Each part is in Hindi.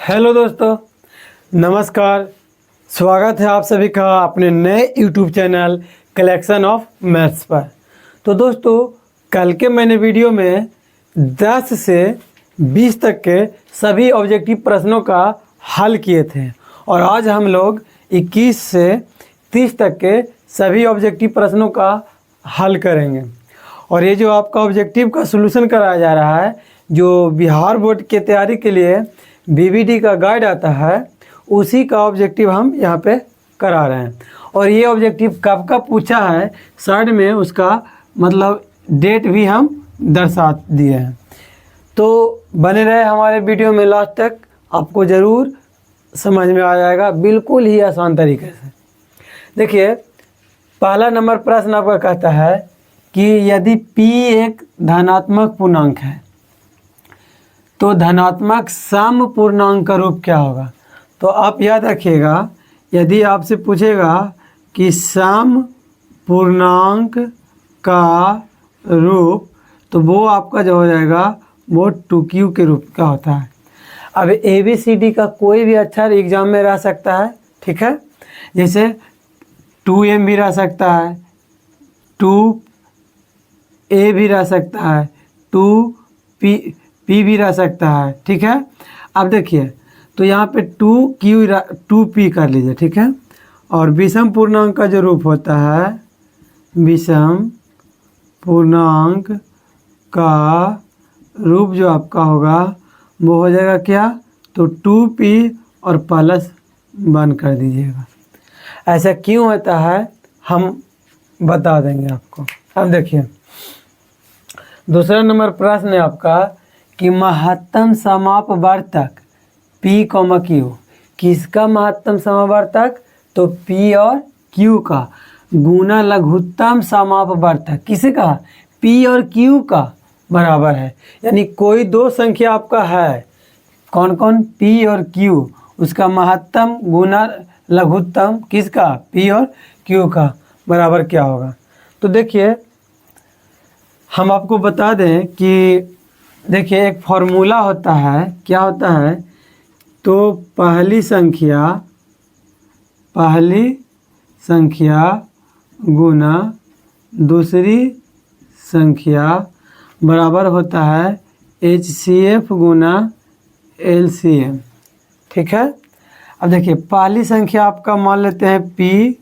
हेलो दोस्तों, नमस्कार। स्वागत है आप सभी का अपने नए YouTube channel collection of maths पर। तो दोस्तों, कल के मैंने वीडियो में 10 से 20 तक के सभी ऑब्जेक्टिव प्रश्नों का हल किए थे और आज हम लोग 21 से 30 तक के सभी ऑब्जेक्टिव प्रश्नों का हल करेंगे। और ये जो आपका ऑब्जेक्टिव का सॉल्यूशन कराया जा रहा है, जो बिहार बोर्ड की तैयारी के लिए बीबीडी का गाइड आता है, उसी का ऑब्जेक्टिव हम यहाँ पे करा रहे हैं। और ये ऑब्जेक्टिव कब का पूछा है, साइड में उसका मतलब डेट भी हम दर्शा दिए हैं। तो बने रहे हमारे वीडियो में लास्ट तक, आपको ज़रूर समझ में आ जाएगा बिल्कुल ही आसान तरीके से। देखिए, पहला नंबर प्रश्न आपका कहता है कि यदि p एक धनात्मक पूर्णांक है तो धनात्मक सम पूर्णांक का रूप क्या होगा। तो आप याद रखिएगा, यदि आपसे पूछेगा कि सम पूर्णांक का रूप, तो वो आपका जो हो जाएगा वो 2q के रूप का होता है। अब ABCD का कोई भी अक्षर एग्जाम में रह सकता है, ठीक है। जैसे 2m भी रह सकता है, 2a भी रह सकता है, 2p भी रह सकता है, ठीक है। अब देखिए, तो यहाँ पे 2p कर लीजिए, ठीक है। और विषम पूर्णांक का जो रूप होता है, विषम पूर्णांक का रूप जो आपका होगा वो हो जाएगा क्या, तो 2p और प्लस 1 कर दीजिएगा। ऐसा क्यों होता है हम बता देंगे आपको। अब देखिए, दूसरा नंबर प्रश्न है आपका कि महत्तम समापवर्तक P, Q, किसका महत्तम समापवर्तक, तो P और Q का गुना लघुत्तम समापवर्तक किसका, P और Q का बराबर है। यानी कोई दो संख्या आपका है, कौन कौन, P और Q, उसका महत्तम गुना लघुत्तम किसका, P और Q का बराबर क्या होगा। तो देखिए, हम आपको बता दें कि देखिए एक फॉर्मूला होता है, क्या होता है, तो पहली संख्या गुना दूसरी संख्या बराबर होता है HCF गुना LCM, ठीक है। अब देखिए, पहली संख्या आपका मान लेते हैं P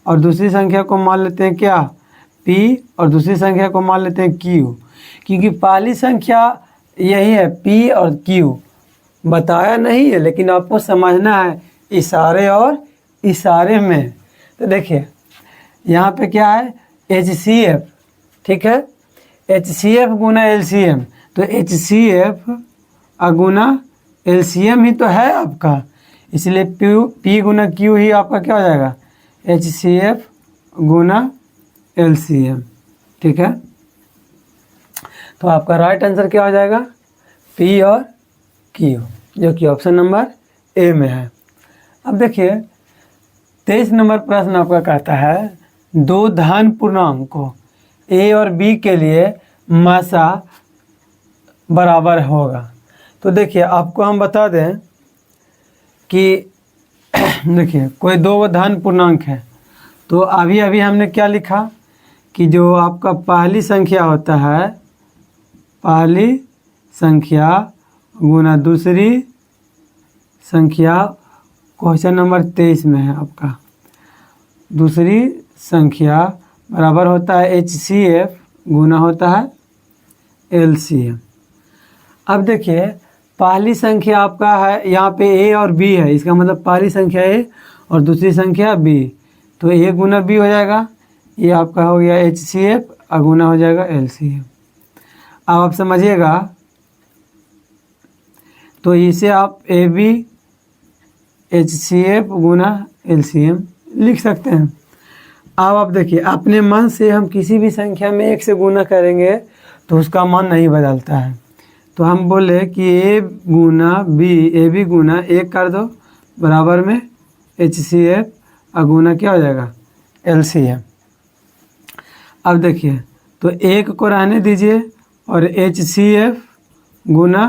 और दूसरी संख्या को मान लेते हैं क्या, P और दूसरी संख्या को मान लेते हैं Q, क्योंकि पहली संख्या यही है P और Q। बताया नहीं है लेकिन आपको समझना है इशारे और इशारे में। तो देखिए, यहाँ पे क्या है, HCF, ठीक है, HCF गुना LCM, तो HCF गुना LCM ही तो है आपका, इसलिए P गुना Q ही आपका क्या हो जाएगा, HCF गुना LCM, ठीक है। तो आपका राइट आंसर क्या हो जाएगा, P और Q, जो कि ऑप्शन नंबर ए में है। अब देखिए, 23 नंबर प्रश्न आपका कहता है दो धन पूर्णांक को A और B के लिए मासा बराबर होगा। तो देखिए, आपको हम बता दें कि देखिए कोई दो धन पूर्णांक है, तो अभी हमने क्या लिखा कि जो आपका पहली संख्या होता है, पहली संख्या गुना दूसरी संख्या, क्वेश्चन नंबर 23 में है आपका, दूसरी संख्या बराबर होता है HCF गुना होता है LCM। अब देखिए, पहली संख्या आपका है यहाँ पे A और B है, इसका मतलब पहली संख्या A और दूसरी संख्या B, तो A गुना B हो जाएगा, ये आपका हो गया HCF गुना हो जाएगा LCM। अब आप समझिएगा, तो इसे आप AB HCF गुना LCM लिख सकते हैं। अब आप देखिए, अपने मन से हम किसी भी संख्या में 1 से गुना करेंगे तो उसका मान नहीं बदलता है। तो हम बोले कि A गुना B, AB गुना 1 कर दो बराबर में HCF गुना क्या हो जाएगा, LCM। अब देखिए, तो 1 को रहने दीजिए और HCF गुना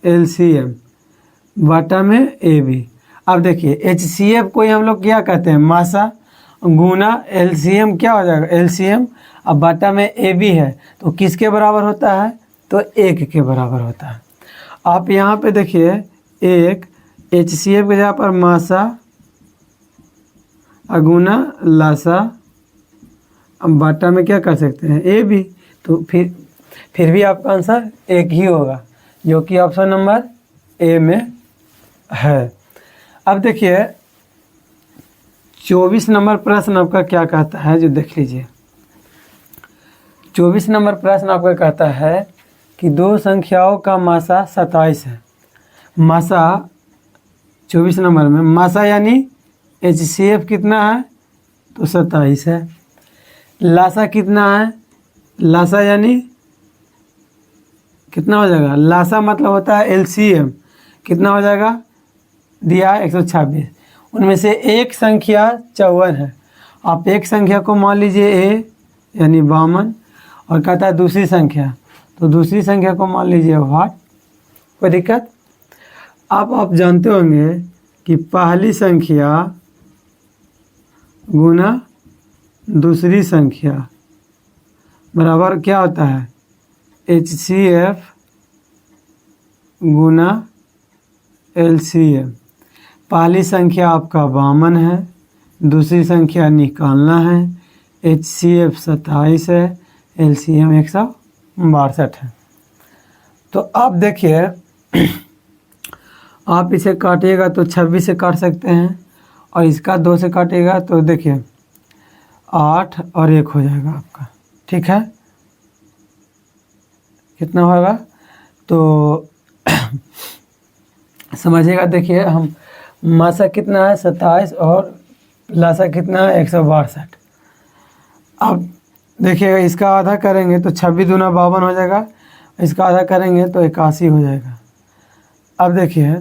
LCM, बटा में ए बी। अब देखिए HCF को ही हम लोग क्या कहते हैं, मासा गुना LCM क्या हो जाएगा, LCM। अब बटा में ए बी है तो किसके बराबर होता है, तो 1 के बराबर होता है। आप यहाँ पे देखिए एक HCF के जगह पर मासा अगुना लासा, अब बाटा में क्या कर सकते हैं, ए बी। तो फिर भी आपका आंसर 1 ही होगा, जो कि ऑप्शन नंबर ए में है। अब देखिए 24 नंबर प्रश्न आपका क्या कहता है, जो देख लीजिए। 24 नंबर प्रश्न आपका कहता है कि दो संख्याओं का मासा 27 है। मासा 24 नंबर में मासा यानी HCF कितना है, तो 27 है। लासा कितना है, लासा यानी कितना हो जाएगा, लासा मतलब होता है LCM, कितना हो जाएगा, दिया है 126। उनमें से एक संख्या 54 है। आप एक संख्या को मान लीजिए A यानी 52, और कहता है दूसरी संख्या, तो दूसरी संख्या को मान लीजिए वाट। कोई दिक्कत। अब आप जानते होंगे कि पहली संख्या गुना दूसरी संख्या बराबर क्या होता है, HCF गुना LCM। पहली संख्या आपका 52 है, दूसरी संख्या निकालना है। HCF 27 है, LCM 162 है। तो अब देखिए आप इसे काटिएगा तो 26 से काट सकते हैं, और इसका 2 से काटिएगा तो देखिए 8 और 1 हो जाएगा आपका, ठीक है। कितना होगा, तो समझिएगा। देखिए हम मासा कितना है 27 और लासा कितना है 162। अब देखिए इसका आधा करेंगे तो 26 दूना 52 हो जाएगा, इसका आधा करेंगे तो 81 हो जाएगा। अब देखिए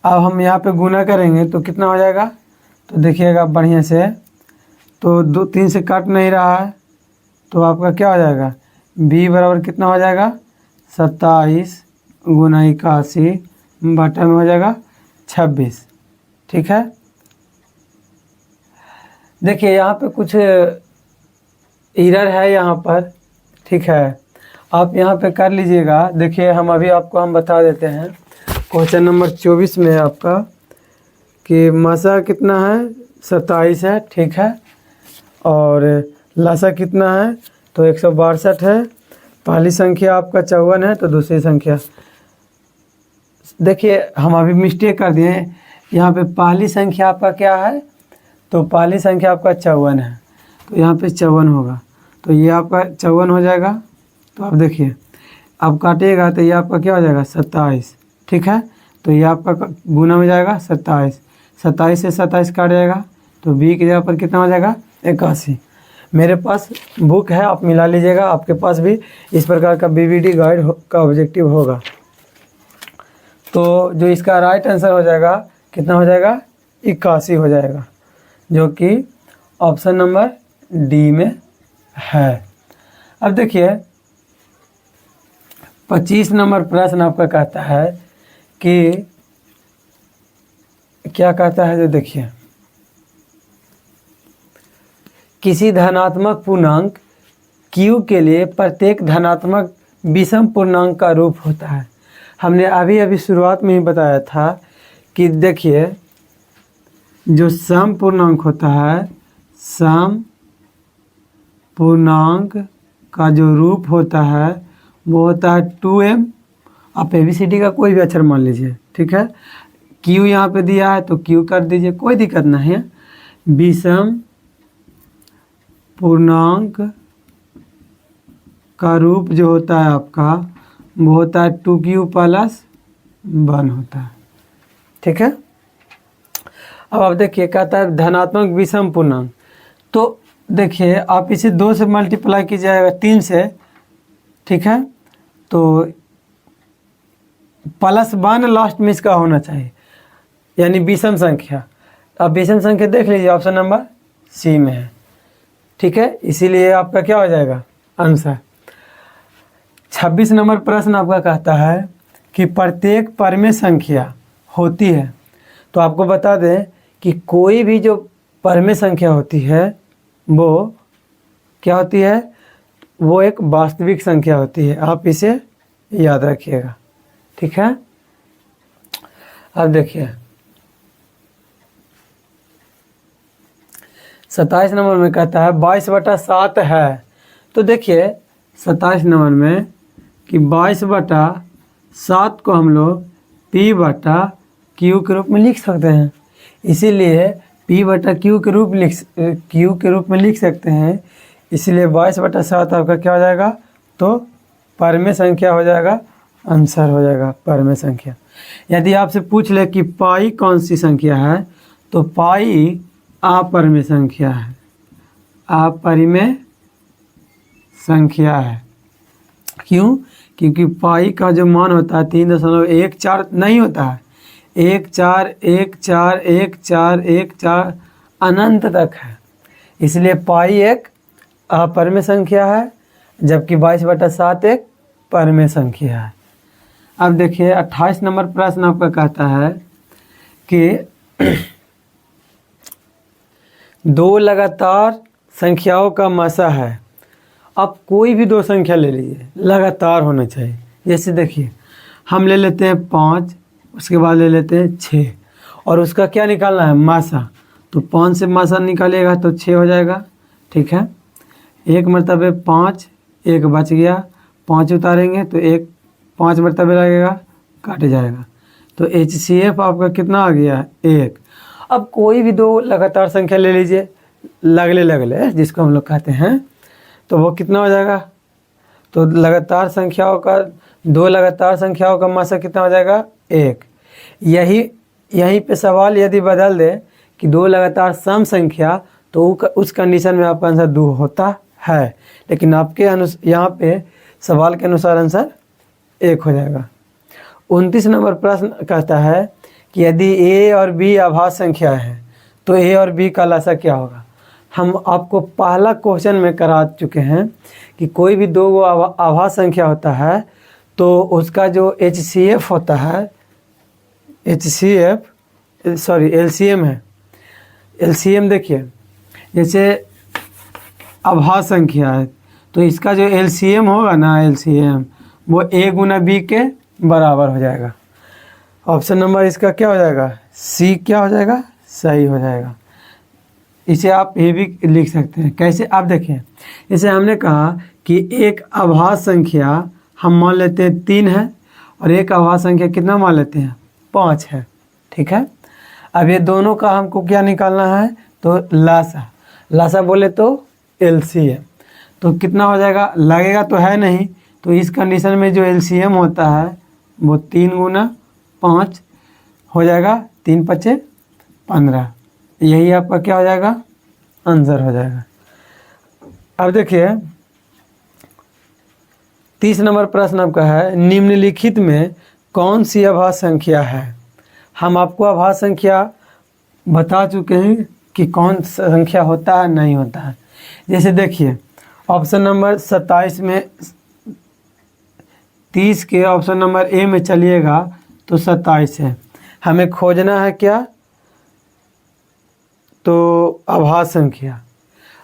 अब हम यहाँ पे गुना करेंगे तो कितना हो जाएगा, तो देखिएगा बढ़िया से, तो 2 3 से कट नहीं रहा है, तो आपका क्या हो जाएगा, B बराबर कितना हो जाएगा, 27 गुना 81 बटा में हो जाएगा 26, ठीक है। देखिए यहाँ पे कुछ एरर है यहाँ पर, ठीक है। आप यहाँ पे कर लीजिएगा। देखिए हम बता देते हैं क्वेश्चन नंबर 24 में आपका कि मासा कितना है 27 है, ठीक है, और लासा कितना है, तो 162 है। पहली संख्या आपका 54 है, तो दूसरी संख्या, देखिए हम अभी मिस्टेक कर दिए हैं। यहाँ पे पहली संख्या आपका क्या है, तो पहली संख्या आपका 54 है, तो यहाँ पे 54 होगा, तो ये आपका 54 हो जाएगा। तो आप देखिए अब काटिएगा तो ये आपका क्या हो जाएगा 27, ठीक है। तो ये आपका गुना में जाएगा 27, 27 से 27 काट जाएगा, तो B की जगह पर कितना हो जाएगा 81। मेरे पास बुक है, आप मिला लीजिएगा, आपके पास भी इस प्रकार का BBD गाइड का ऑब्जेक्टिव होगा। तो जो इसका राइट आंसर हो जाएगा कितना हो जाएगा, 81 हो जाएगा, जो कि ऑप्शन नंबर डी में है। अब देखिए 25 नंबर प्रश्न आपका कहता है कि क्या कहता है, जो देखिए किसी धनात्मक पूर्णांक Q के लिए प्रत्येक धनात्मक विषम पूर्णांक का रूप होता है। हमने अभी शुरुआत में ही बताया था कि देखिए जो सम पूर्णांक होता है, सम पूर्णांक का जो रूप होता है वो होता है 2m। आप ABCD का कोई भी अक्षर मान लीजिए, ठीक है। Q यहाँ पे दिया है तो Q कर दीजिए, कोई दिक्कत नहीं है। विषम पूर्णांक का रूप जो होता है आपका वो होता है 2Q + 1 होता है, ठीक है। अब आप देखिए कहता है धनात्मक विषम पूर्णांक, तो देखिए आप इसे 2 से मल्टीप्लाई कीजिएगा 3 से, ठीक है, तो +1 लास्ट में इसका होना चाहिए, यानी विषम संख्या। अब विषम संख्या देख लीजिए ऑप्शन नंबर सी में है, ठीक है, इसीलिए आपका क्या हो जाएगा आंसर। 26 नंबर प्रश्न आपका कहता है कि प्रत्येक परमेय संख्या होती है। तो आपको बता दें कि कोई भी जो परमेय संख्या होती है वो क्या होती है, वो एक वास्तविक संख्या होती है। आप इसे याद रखिएगा, ठीक है। अब देखिए 27 नंबर में कहता है 22/7 है। तो देखिए 27 नंबर में कि 22/7 को हम लोग P/Q के रूप में लिख सकते हैं। इसीलिए P/Q के रूप में लिख सकते हैं। इसलिए 22/7 आपका क्या हो जाएगा, तो परमेय संख्या हो जाएगा, आंसर हो जाएगा परमेय संख्या। यदि आपसे पूछ ले कि पाई कौन सी संख्या है, तो पाई अपरिमेय संख्या है, अपरिमेय संख्या है। क्यों? क्योंकि पाई का जो मान होता है 3.14 नहीं होता है, 1 4 1 4 1 4 1 4 अनंत तक है। इसलिए पाई एक अपरिमेय संख्या है, जबकि 22/7 एक परमेय संख्या है। अब देखिए 28 नंबर प्रश्न आपका कहता है कि दो लगातार संख्याओं का मसा है। आप कोई भी दो संख्या ले लीजिए, लगातार होना चाहिए। जैसे देखिए हम ले लेते हैं 5, उसके बाद ले लेते हैं 6, और उसका क्या निकालना है, मासा। तो 5 से मासा निकालिएगा तो 6 हो जाएगा, ठीक है। एक मरतबे 5, एक बच गया, 5 उतारेंगे तो एक 5 मरतबे लगेगा, काट जाएगा। तो HCF आपका कितना आ गया, 1। अब कोई भी दो लगातार संख्या ले लीजिए, लगले जिसको हम लोग कहते हैं, तो वो कितना हो जाएगा, तो लगातार संख्याओं का, दो लगातार संख्याओं का मासा कितना हो जाएगा, 1। यहीं पे सवाल यदि बदल दे कि दो लगातार सम संख्या, तो उस कंडीशन में आपका आंसर 2 होता है, लेकिन आपके यहाँ पे सवाल के अनुसार आंसर 1 हो जाएगा। 29 नंबर प्रश्न कहता है कि यदि A और B अभाज्य संख्या है तो A और B का लसा क्या होगा। हम आपको पहला क्वेश्चन में करा चुके हैं कि कोई भी दो अभाज्य संख्या होता है तो उसका जो HCF होता है, LCM है। LCM देखिए, जैसे अभाज्य संख्या है तो इसका जो LCM होगा ना, LCM वो A गुना B के बराबर हो जाएगा। ऑप्शन नंबर इसका क्या हो जाएगा, C क्या हो जाएगा, सही हो जाएगा। इसे आप ये भी लिख सकते हैं। कैसे, आप देखें, जैसे हमने कहा कि एक अभाज्य संख्या हम मान लेते हैं 3 है, और एक अभाज्य संख्या कितना मान लेते हैं, 5 है, ठीक है। अब ये दोनों का हमको क्या निकालना है, तो लासा बोले तो LCM। तो कितना हो जाएगा, लगेगा तो है नहीं, तो इस कंडीशन में जो LCM होता है वो 3 गुना 5 हो जाएगा, 3 5 15। यही आपका क्या हो जाएगा, आंसर हो जाएगा। अब देखिए 30 नंबर प्रश्न आपका है, निम्नलिखित में कौन सी अभाज्य संख्या है। हम आपको अभाज्य संख्या बता चुके हैं कि कौन संख्या होता है, नहीं होता है। जैसे देखिए ऑप्शन नंबर 27 में 30 के ऑप्शन नंबर A में चलिएगा तो 27 है। हमें खोजना है क्या, तो अभाज्य संख्या।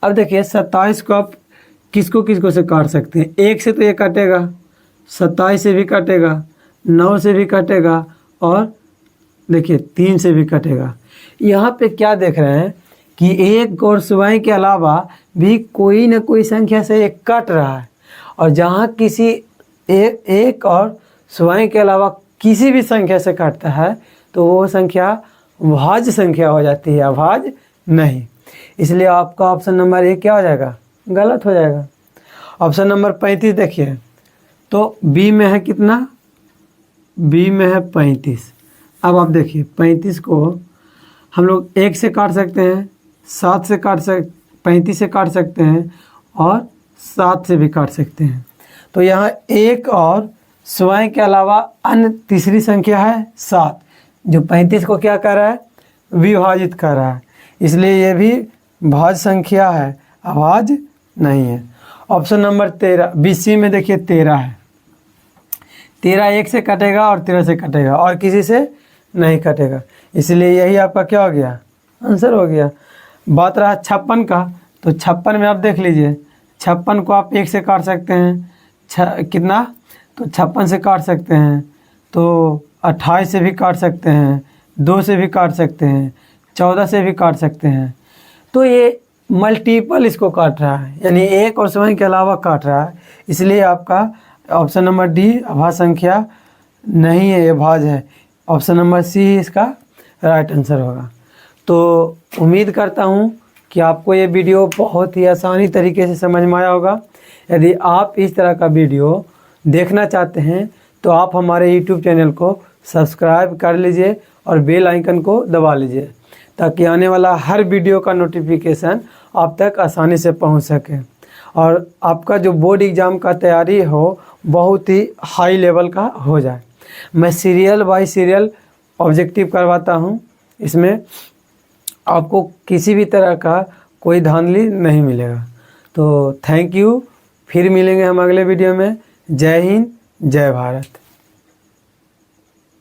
अब देखिए 27 को आप किसको से काट सकते हैं, 1 से तो ये काटेगा, 27 से भी काटेगा, 9 से भी काटेगा, और देखिए 3 से भी कटेगा। यहाँ पे क्या देख रहे हैं कि एक और सुवाई के अलावा भी कोई न कोई संख्या से एक कट रहा है, और जहाँ किसी एक और सुवाई के अलावा किसी भी संख्या से काटता है तो वो संख्या भाज्य संख्या हो जाती है, अभाज्य नहीं। इसलिए आपका ऑप्शन नंबर 1 क्या हो जाएगा, गलत हो जाएगा। ऑप्शन नंबर 35 देखिए, तो बी में है कितना, बी में है 35। अब आप देखिए 35 को हम लोग 1 से काट सकते हैं, 7 से 35 से काट सकते हैं, और 7 से भी काट सकते हैं। तो यहाँ 1 और स्वयं के अलावा अन्य तीसरी संख्या है 7, जो 35 को क्या कर रहा है, विभाजित कर रहा है। इसलिए ये भी भाज्य संख्या है, अभाज्य नहीं है। ऑप्शन नंबर 13 BC में देखिए 13 है, 13 1 से कटेगा और 13 से कटेगा, और किसी से नहीं कटेगा, इसलिए यही आपका क्या हो गया, आंसर हो गया। बात रहा 56 का, तो 56 में आप देख लीजिए, 56 को आप 1 से काट सकते हैं, कितना, तो 56 से काट सकते हैं, तो 28 से भी काट सकते हैं, 2 से भी काट सकते हैं, 14 से भी काट सकते हैं। तो ये मल्टीपल इसको काट रहा है, यानी 1 और 7 के अलावा काट रहा है, इसलिए आपका ऑप्शन नंबर डी अभाज्य संख्या नहीं है, ये भाज्य है। ऑप्शन नंबर सी इसका राइट आंसर होगा। तो उम्मीद करता हूँ कि आपको ये वीडियो बहुत ही आसानी तरीके से समझ में आया होगा। यदि आप इस तरह का वीडियो देखना चाहते हैं तो आप हमारे यूट्यूब चैनल को सब्सक्राइब कर लीजिए और बेल आइकन को दबा लीजिए, ताकि आने वाला हर वीडियो का नोटिफिकेशन आप तक आसानी से पहुंच सके और आपका जो बोर्ड एग्ज़ाम का तैयारी हो बहुत ही हाई लेवल का हो जाए। मैं सीरियल बाय सीरियल ऑब्जेक्टिव करवाता हूं, इसमें आपको किसी भी तरह का कोई धांधली नहीं मिलेगा। तो थैंक यू, फिर मिलेंगे हम अगले वीडियो में। जय हिंद, जय भारत।